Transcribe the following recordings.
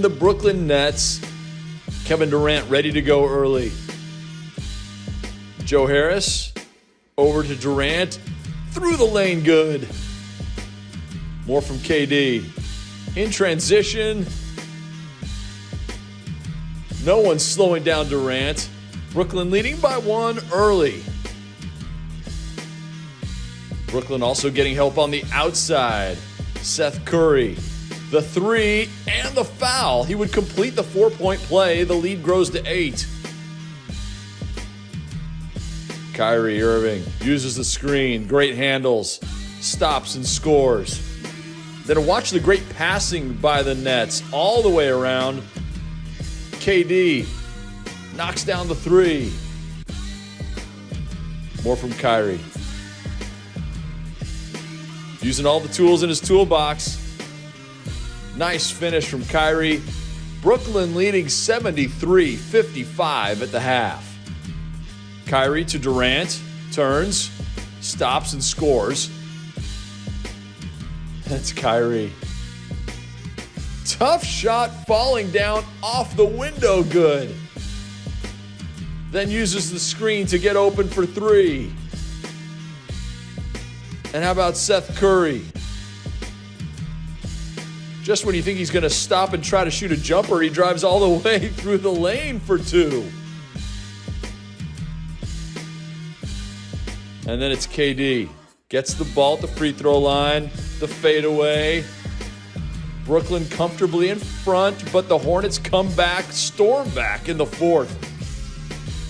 The Brooklyn Nets. Kevin Durant ready to go early. Joe Harris over to Durant. Through the lane, good. More from KD. In transition. No one's slowing down Durant. Brooklyn leading by 1 early. Brooklyn also getting help on the outside. Seth Curry. The 3 and the foul. He would complete the 4-point play. The lead grows to 8. Kyrie Irving uses the screen. Great handles. Stops and scores. Then watch the great passing by the Nets all the way around. KD knocks down the 3. More from Kyrie. Using all the tools in his toolbox. Nice finish from Kyrie. Brooklyn leading 73-55 at the half. Kyrie to Durant. Turns. Stops and scores. That's Kyrie. Tough shot falling down off the window. Good. Then uses the screen to get open for 3. And how about Seth Curry? Just when you think he's going to stop and try to shoot a jumper, he drives all the way through the lane for 2. And then it's KD. Gets the ball at the free throw line. The fadeaway. Brooklyn comfortably in front, but the Hornets come back, storm back in the 4th.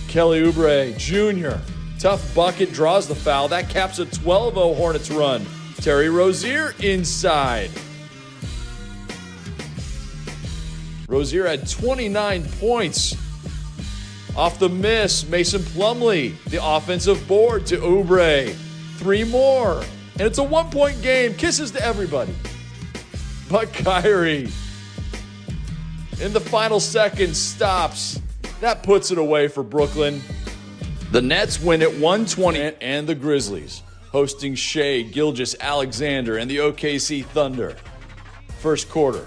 Kelly Oubre Jr. Tough bucket, draws the foul. That caps a 12-0 Hornets run. Terry Rozier inside. Rozier had 29 points. Off the miss, Mason Plumlee, the offensive board to Oubre. 3 more. And it's a 1-point game. Kisses to everybody. But Kyrie, in the final seconds, stops. That puts it away for Brooklyn. The Nets win at 120, and the Grizzlies hosting Shai Gilgeous-Alexander and the OKC Thunder. First quarter,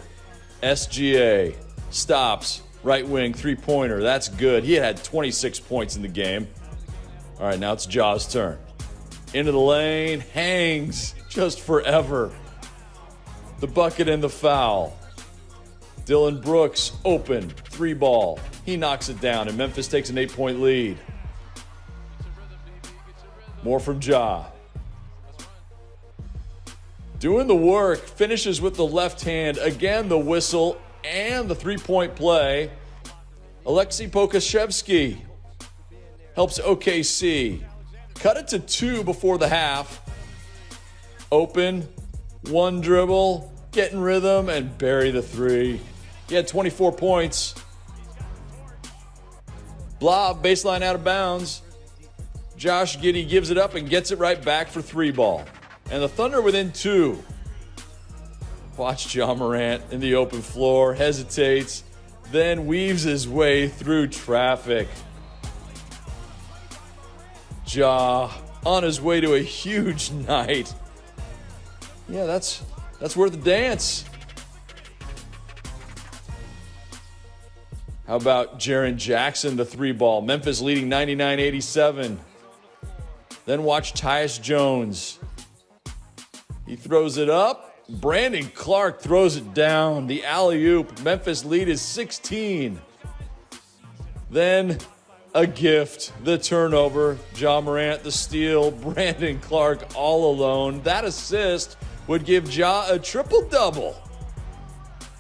SGA stops, right wing, 3-pointer. That's good. He had 26 points in the game. All right, now it's Ja's turn. Into the lane, hangs just forever. The bucket and the foul. Dylan Brooks open, 3-ball. He knocks it down, and Memphis takes an 8-point lead. More from Ja. Doing the work, finishes with the left hand. Again, the whistle and the 3-point play. Alexei Pokusevski helps OKC. Cut it to 2 before the half. Open, 1 dribble, get in rhythm, and bury the 3. He had 24 points. Blob, baseline out of bounds. Josh Giddey gives it up and gets it right back for 3-ball. And the Thunder within 2. Watch Ja Morant in the open floor, hesitates, then weaves his way through traffic. Ja on his way to a huge night. Yeah, that's worth a dance. How about Jaren Jackson, the 3-ball? Memphis leading 99-87. Then watch Tyus Jones. He throws it up. Brandon Clark throws it down. The alley-oop. Memphis lead is 16. Then a gift. The turnover. Ja Morant the steal. Brandon Clark all alone. That assist would give Ja a triple-double.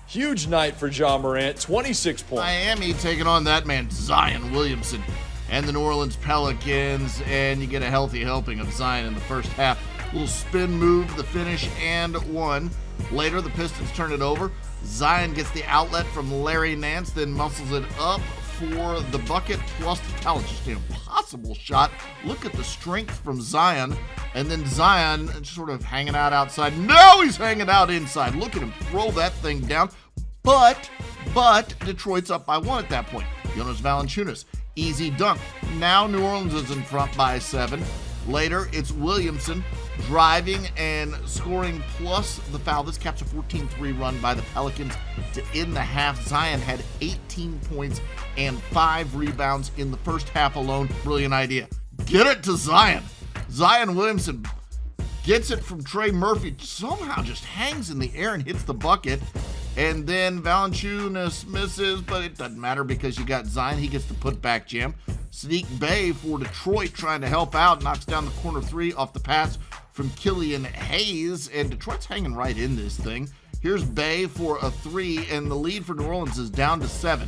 Huge night for Ja Morant. 26 points. Miami taking on that man, Zion Williamson, and the New Orleans Pelicans, and you get a healthy helping of Zion in the first half. Little spin move, the finish, and 1. Later, the Pistons turn it over. Zion gets the outlet from Larry Nance, then muscles it up for the bucket, plus the foul. Just an impossible shot. Look at the strength from Zion. And then Zion sort of hanging out outside. No, he's hanging out inside. Look at him throw that thing down. But Detroit's up by 1 at that point. Jonas Valanciunas, easy dunk. Now New Orleans is in front by 7. Later, it's Williamson driving and scoring plus the foul. This caps a 14-3 run by the Pelicans to end the half. Zion had 18 points and 5 rebounds in the first half alone. Brilliant idea. Get it to Zion. Zion Williamson gets it from Trey Murphy, somehow just hangs in the air and hits the bucket. And then Valanciunas misses, but it doesn't matter because you got Zion. He gets the putback jam. Sadiq Bey for Detroit trying to help out, knocks down the corner three off the pass from Killian Hayes, and Detroit's hanging right in this thing. Here's Bey for a three, and the lead for New Orleans is down to 7.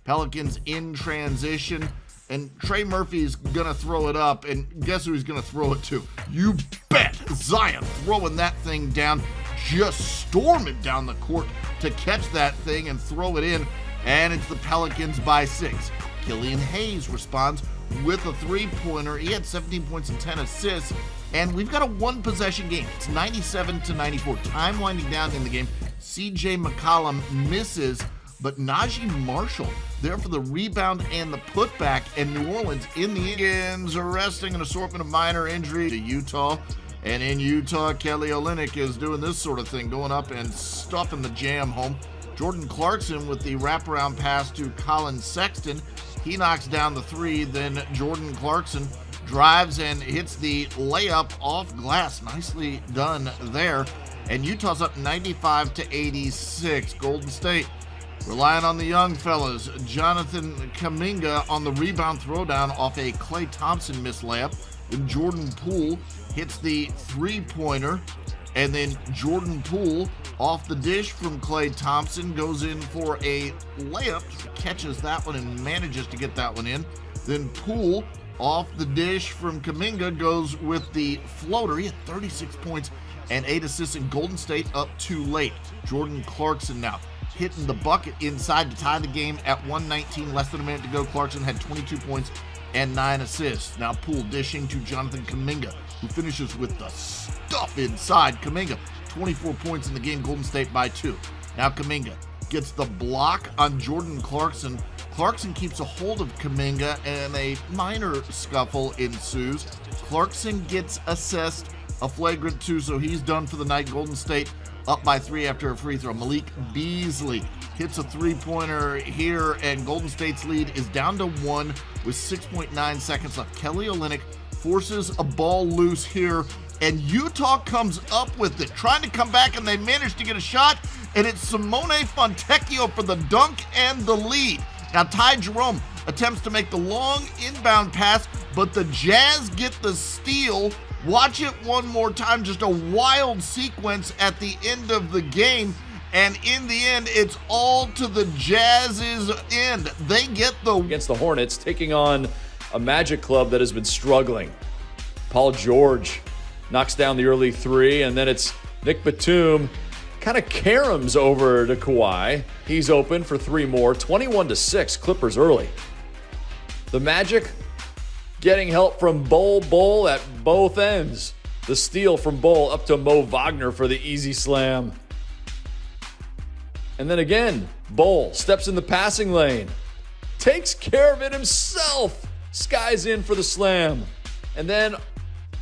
Pelicans in transition, and Trey Murphy's gonna throw it up, and guess who he's gonna throw it to? You bet! Zion throwing that thing down, just storming down the court to catch that thing and throw it in, and it's the Pelicans by 6. Killian Hayes responds with a three-pointer. He had 17 points and 10 assists, and we've got a one-possession game. It's 97-94. Time winding down in the game. C.J. McCollum misses, but Najee Marshall there for the rebound and the putback, and New Orleans in the end arresting an assortment of minor injuries to Utah. And in Utah, Kelly Olynyk is doing this sort of thing, going up and stuffing the jam home. Jordan Clarkson with the wraparound pass to Colin Sexton. He knocks down the three, then Jordan Clarkson drives and hits the layup off glass. Nicely done there. And Utah's up 95-86. Golden State relying on the young fellas. Jonathan Kuminga on the rebound throwdown off a Klay Thompson missed layup. Then Jordan Poole hits the three-pointer. And then Jordan Poole off the dish from Klay Thompson goes in for a layup, catches that one and manages to get that one in. Then Poole off the dish from Kuminga goes with the floater. He had 36 points and 8 assists, in Golden State up too late. Jordan Clarkson now hitting the bucket inside to tie the game at 1:19, less than a minute to go. Clarkson had 22 points and 9 assists. Now Poole dishing to Jonathan Kuminga, who finishes with the stuff inside. Kuminga, 24 points in the game, Golden State by 2. Now Kuminga gets the block on Jordan Clarkson. Clarkson keeps a hold of Kuminga, and a minor scuffle ensues. Clarkson gets assessed a flagrant 2, so he's done for the night. Golden State up by 3 after a free throw. Malik Beasley hits a three-pointer here, and Golden State's lead is down to 1 with 6.9 seconds left. Kelly Olynyk forces a ball loose here, and Utah comes up with it, trying to come back, and they manage to get a shot, and it's Simone Fontecchio for the dunk and the lead. Now Ty Jerome attempts to make the long inbound pass, but the Jazz get the steal. Watch it one more time, just a wild sequence at the end of the game. And in the end, it's all to the Jazz's end. They get the against the Hornets, taking on a Magic club that has been struggling. Paul George knocks down the early three, and then it's Nick Batum kind of caroms over to Kawhi. He's open for 3 more. 21-6, Clippers early. The Magic getting help from Bol at both ends. The steal from Bol up to Mo Wagner for the easy slam. And then again, Bol steps in the passing lane, takes care of it himself, skies in for the slam. And then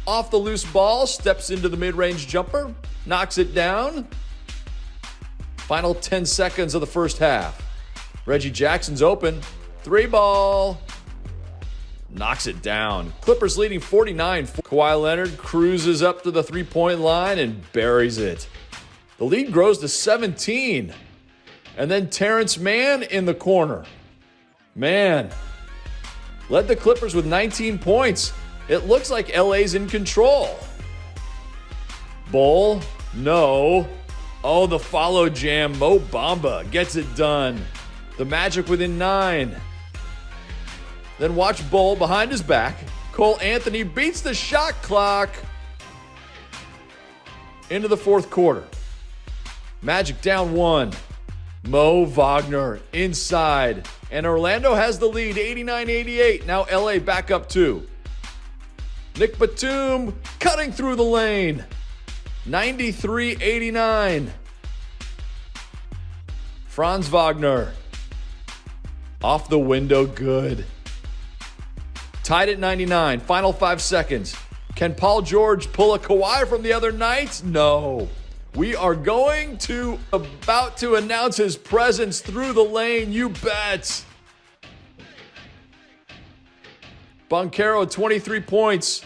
off the loose ball, steps into the mid-range jumper, knocks it down. Final 10 seconds of the first half. Reggie Jackson's open, 3-ball. Knocks it down. Clippers leading 49. Kawhi Leonard cruises up to the three-point line and buries it. The lead grows to 17. And then Terrence Mann in the corner. Mann led the Clippers with 19 points. It looks like LA's in control. Bol, no. Oh, the follow jam. Mo Bamba gets it done. The Magic within 9. Then watch Bol behind his back. Cole Anthony beats the shot clock into the fourth quarter. Magic down 1. Mo Wagner inside. And Orlando has the lead, 89-88. Now LA back up 2. Nick Batum cutting through the lane. 93-89. Franz Wagner off the window, good. Tied at 99, final 5 seconds. Can Paul George pull a Kawhi from the other night? No. We are about to announce his presence through the lane, you bet. Banchero, 23 points.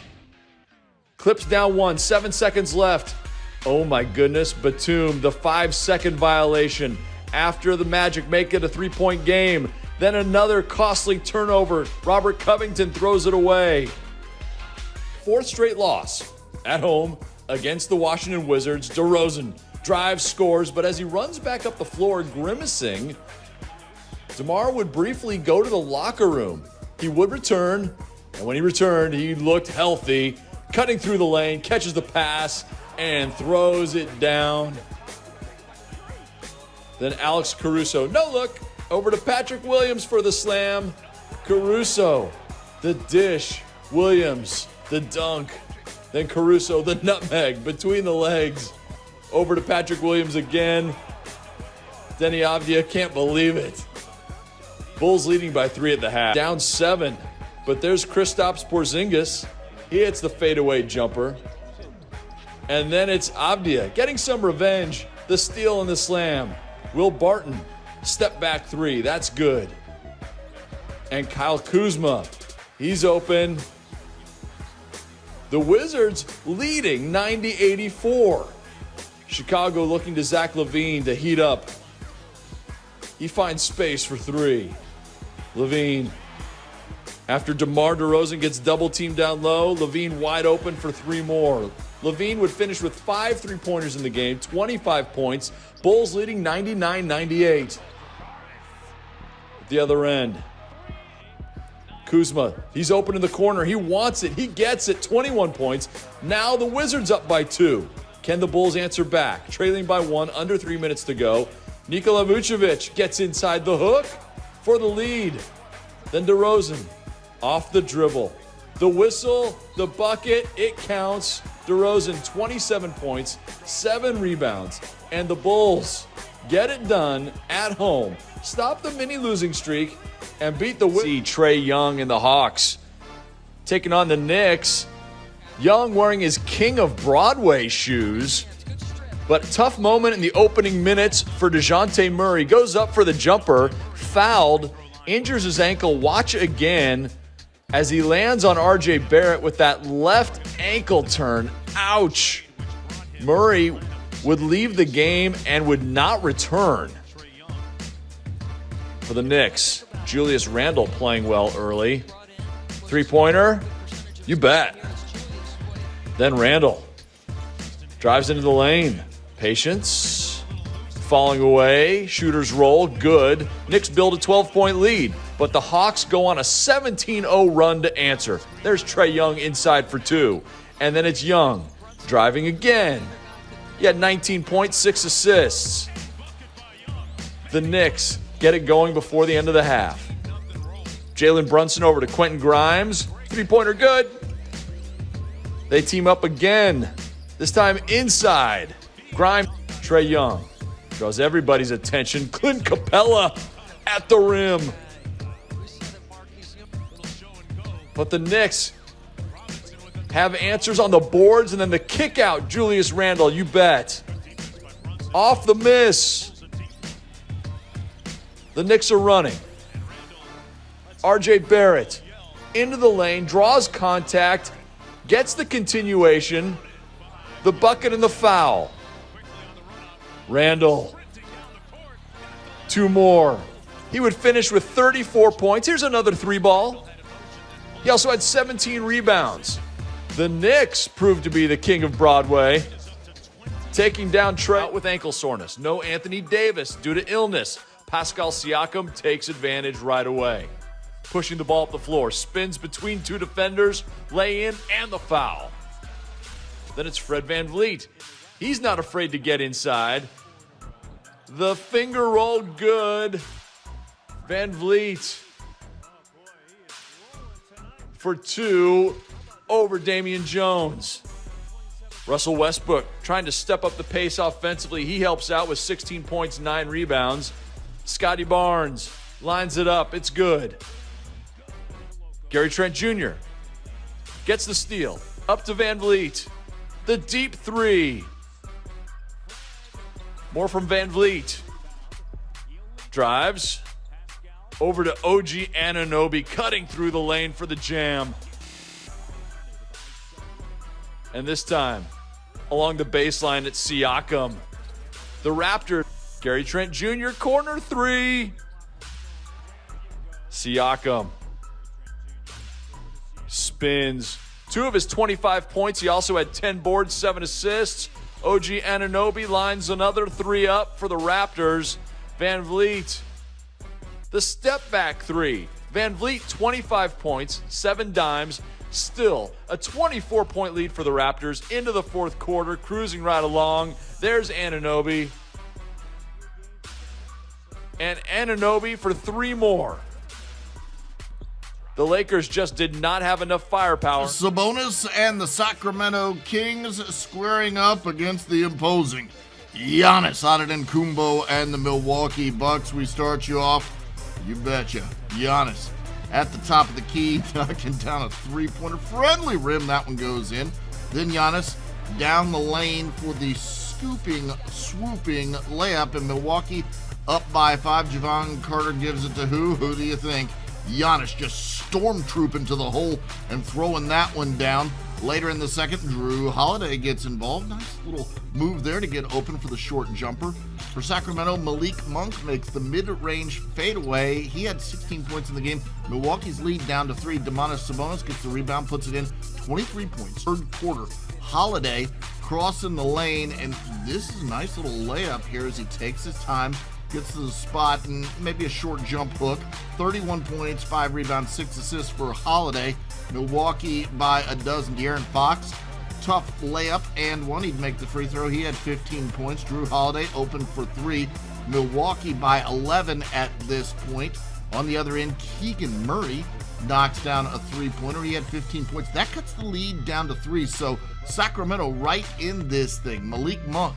Clips down 1, 7 seconds left. Oh my goodness, Batum, the 5-second violation. After the Magic make it a 3-point game. Then another costly turnover. Robert Covington throws it away. 4th straight loss at home against the Washington Wizards. DeRozan drives, scores, but as he runs back up the floor grimacing, DeMar would briefly go to the locker room. He would return, and when he returned, he looked healthy, cutting through the lane, catches the pass, and throws it down. Then Alex Caruso, no look, over to Patrick Williams for the slam. Caruso, the dish. Williams, the dunk. Then Caruso, the nutmeg between the legs. Over to Patrick Williams again. Denny Avdia can't believe it. Bulls leading by 3 at the half. Down 7, but there's Kristaps Porzingis. He hits the fadeaway jumper. And then it's Avdia getting some revenge. The steal and the slam. Will Barton, step back 3. That's good. And Kyle Kuzma, he's open. The Wizards leading 90-84. Chicago looking to Zach LaVine to heat up. He finds space for 3. LaVine. After DeMar DeRozan gets double teamed down low, LaVine wide open for 3 more. LaVine would finish with 5 3-pointers in the game, 25 points. Bulls leading 99-98. At the other end, Kuzma, he's open in the corner. He wants it. He gets it. 21 points. Now the Wizards up by 2. Can the Bulls answer back? Trailing by 1, under 3 minutes to go. Nikola Vucevic gets inside the hook for the lead. Then DeRozan off the dribble. The whistle, the bucket, it counts. DeRozan, 27 points, 7 rebounds. And the Bulls get it done at home. Stop the mini losing streak and beat the Wizards. See Trae Young and the Hawks taking on the Knicks. Young wearing his King of Broadway shoes. But tough moment in the opening minutes for DeJounte Murray. Goes up for the jumper, fouled, injures his ankle. Watch again as he lands on RJ Barrett with that left ankle turn. Ouch. Murray would leave the game and would not return. For the Knicks, Julius Randle playing well early. 3-pointer? You bet. Then Randle drives into the lane. Patience. Falling away. Shooters roll. Good. Knicks build a 12-point lead. But the Hawks go on a 17-0 run to answer. There's Trae Young inside for 2. And then it's Young driving again. He had 19 points, 6 assists. The Knicks get it going before the end of the half. Jalen Brunson over to Quentin Grimes. 3-pointer good. They team up again. This time inside. Grimes, Trae Young draws everybody's attention. Clint Capella at the rim. But the Knicks have answers on the boards, and then the kick out, Julius Randle, you bet. Off the miss. The Knicks are running. RJ Barrett into the lane, draws contact, gets the continuation, the bucket and the foul. Randle, 2 more. He would finish with 34 points. Here's another 3-ball. He also had 17 rebounds. The Knicks proved to be the king of Broadway, taking down Trae with ankle soreness. No Anthony Davis due to illness. Pascal Siakam takes advantage right away. Pushing the ball up the floor, spins between 2 defenders, lay in, and the foul. Then it's Fred VanVleet. He's not afraid to get inside. The finger roll good. VanVleet for 2 over Damian Jones. Russell Westbrook trying to step up the pace offensively. He helps out with 16 points, 9 rebounds. Scotty Barnes lines it up. It's good. Gary Trent Jr. gets the steal. Up to Van Vliet. The deep three. More from Van Vliet. Drives. Over to OG Anunoby, cutting through the lane for the jam. And this time, along the baseline at Siakam. The Raptors. Gary Trent Jr. corner three. Siakam spins. 2 of his 25 points. He also had 10 boards, 7 assists. OG Anunoby lines another 3 up for the Raptors. Van Vliet, the step back 3. Van Vliet, 25 points, 7 dimes. Still a 24-point lead for the Raptors into the fourth quarter, cruising right along. There's Anunoby. And Anunoby for 3 more. The Lakers just did not have enough firepower. Sabonis and the Sacramento Kings squaring up against the imposing Giannis Antetokounmpo and the Milwaukee Bucks. We start you off, you betcha, Giannis at the top of the key, knocking down a three-pointer. Friendly rim, that one goes in. Then Giannis down the lane for the swooping layup, in Milwaukee up by 5. Javon Carter gives it to who? Who do you think? Giannis just stormtrooping to the hole and throwing that one down. Later in the second, Drew Holiday gets involved. Nice little move there to get open for the short jumper. For Sacramento, Malik Monk makes the mid-range fadeaway. He had 16 points in the game. Milwaukee's lead down to 3. Domantas Sabonis gets the rebound, puts it in. 23 points. Third quarter, Holiday crossing the lane, and this is a nice little layup here as he takes his time, gets to the spot, and maybe a short jump hook. 31 points, 5 rebounds, 6 assists for Holiday. Milwaukee by a dozen. De'Aaron Fox, tough layup and one. He'd make the free throw. He had 15 points. Drew Holiday open for 3. Milwaukee by 11 at this point. On the other end, Keegan Murray knocks down a three-pointer. He had 15 points. That cuts the lead down to 3. So Sacramento right in this thing. Malik Monk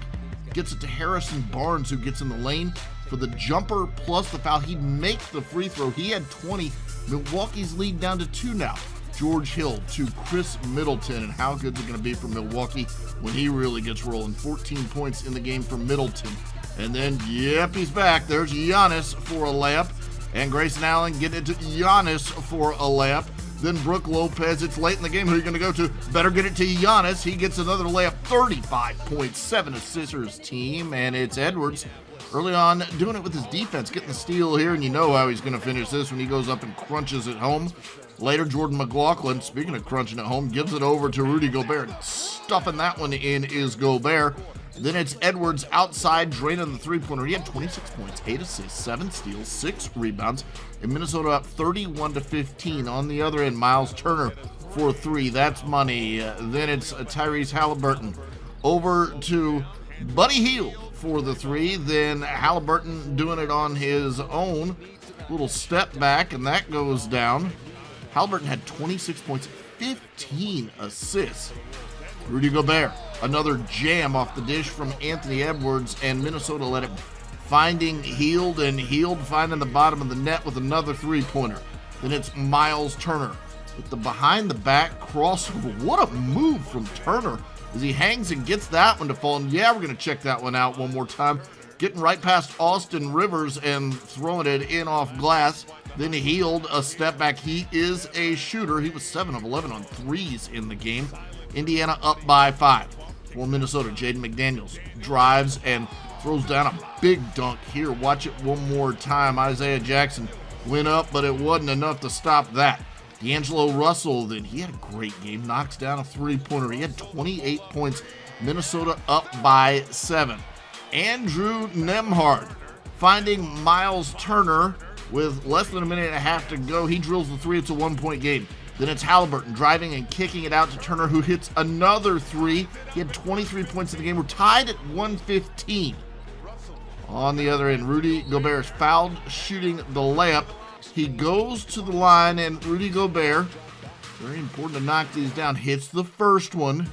gets it to Harrison Barnes, who gets in the lane for the jumper plus the foul. He'd make the free throw. He had 20. Milwaukee's lead down to 2 now. George Hill to Chris Middleton, and how good is it going to be for Milwaukee when he really gets rolling? 14 points in the game for Middleton. And then, yep, he's back. There's Giannis for a layup, and Grayson Allen getting it to Giannis for a layup. Then Brook Lopez, it's late in the game. Who are you going to go to? Better get it to Giannis. He gets another layup, 35 points, 7 assists for his team, and it's Edwards early on doing it with his defense, getting the steal here, and you know how he's going to finish this when he goes up and crunches it home. Later, Jordan McLaughlin, speaking of crunching at home, gives it over to Rudy Gobert. Stuffing that one in is Gobert. Then it's Edwards outside, draining the three-pointer. He had 26 points, 8 assists, 7 steals, 6 rebounds. And Minnesota up 31-15. On the other end, Miles Turner for 3. That's money. Then it's Tyrese Halliburton over to Buddy Hield for the 3. Then Halliburton doing it on his own. Little step back, and that goes down. Halliburton had 26 points, 15 assists. Rudy Gobert, another jam off the dish from Anthony Edwards, and Minnesota let it finding Hield, and Hield finding the bottom of the net with another three-pointer. Then it's Miles Turner with the behind-the-back crossover. What a move from Turner as he hangs and gets that one to fall. And yeah, we're going to check that one out one more time. Getting right past Austin Rivers and throwing it in off glass. Then Hield, a step back. He is a shooter. He was 7 of 11 on threes in the game. Indiana up by 5. For Minnesota, Jaden McDaniels drives and throws down a big dunk here. Watch it one more time. Isaiah Jackson went up, but it wasn't enough to stop that. D'Angelo Russell, then he had a great game. Knocks down a three-pointer. He had 28 points. Minnesota up by 7. Andrew Nembhard finding Miles Turner with less than a minute and a half to go. He drills the 3. It's a 1-point game. Then it's Halliburton driving and kicking it out to Turner, who hits another 3. He had 23 points in the game. We're tied at 115. On the other end, Rudy Gobert is fouled shooting the layup. He goes to the line, and Rudy Gobert, very important to knock these down, hits the first one.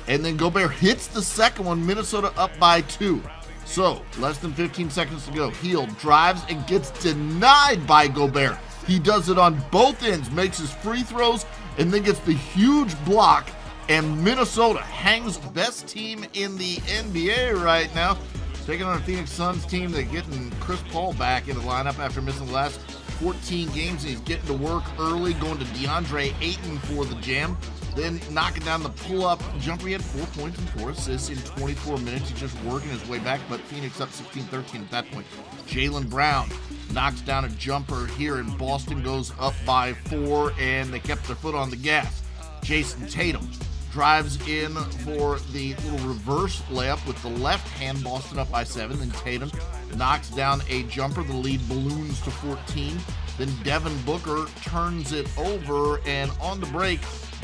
And then Gobert hits the second one. Minnesota up by 2. So, less than 15 seconds to go. Hield drives and gets denied by Gobert. He does it on both ends, makes his free throws, and then gets the huge block And Minnesota hangs best team in the NBA right now, taking on a Phoenix Suns team that's getting Chris Paul back in the lineup after missing the last 14 games. He's getting to work early, going to DeAndre Ayton for the jam, then knocking down the pull-up jumper. He had 4 points and 4 assists in 24 minutes. He's just working his way back, but Phoenix up 16-13 at that point. Jaylen Brown knocks down a jumper here, and Boston goes up by 4, and they kept their foot on the gas. Jason Tatum drives in for the little reverse layup with the left hand. Boston up by 7. Then Tatum knocks down a jumper. The lead balloons to 14. Then Devin Booker turns it over, and on the break,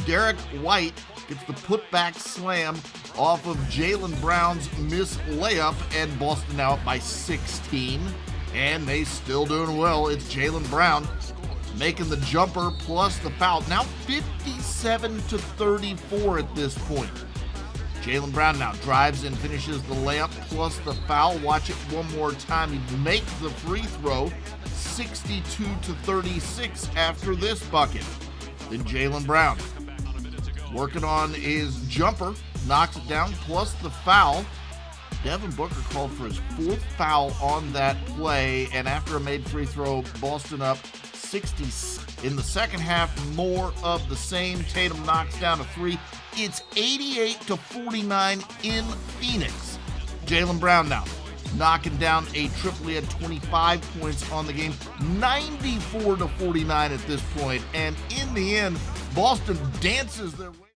Derek White gets the putback slam off of Jaylen Brown's missed layup, and Boston now up by 16. And they still doing well. It's Jaylen Brown making the jumper plus the foul. Now 57-34 at this point. Jaylen Brown now drives and finishes the layup plus the foul. Watch it one more time. He makes the free throw. 62-36 after this bucket. Then Jaylen Brown working on his jumper, knocks it down plus the foul. Devin Booker called for his 4th foul on that play, and after a made free throw, Boston up 60 in the second half. More of the same. Tatum knocks down a 3. It's 88-49 in Phoenix. Jaylen Brown now knocking down a triple. He had 25 points on the game, 94-49 at this point, and in the end, Boston dances their way.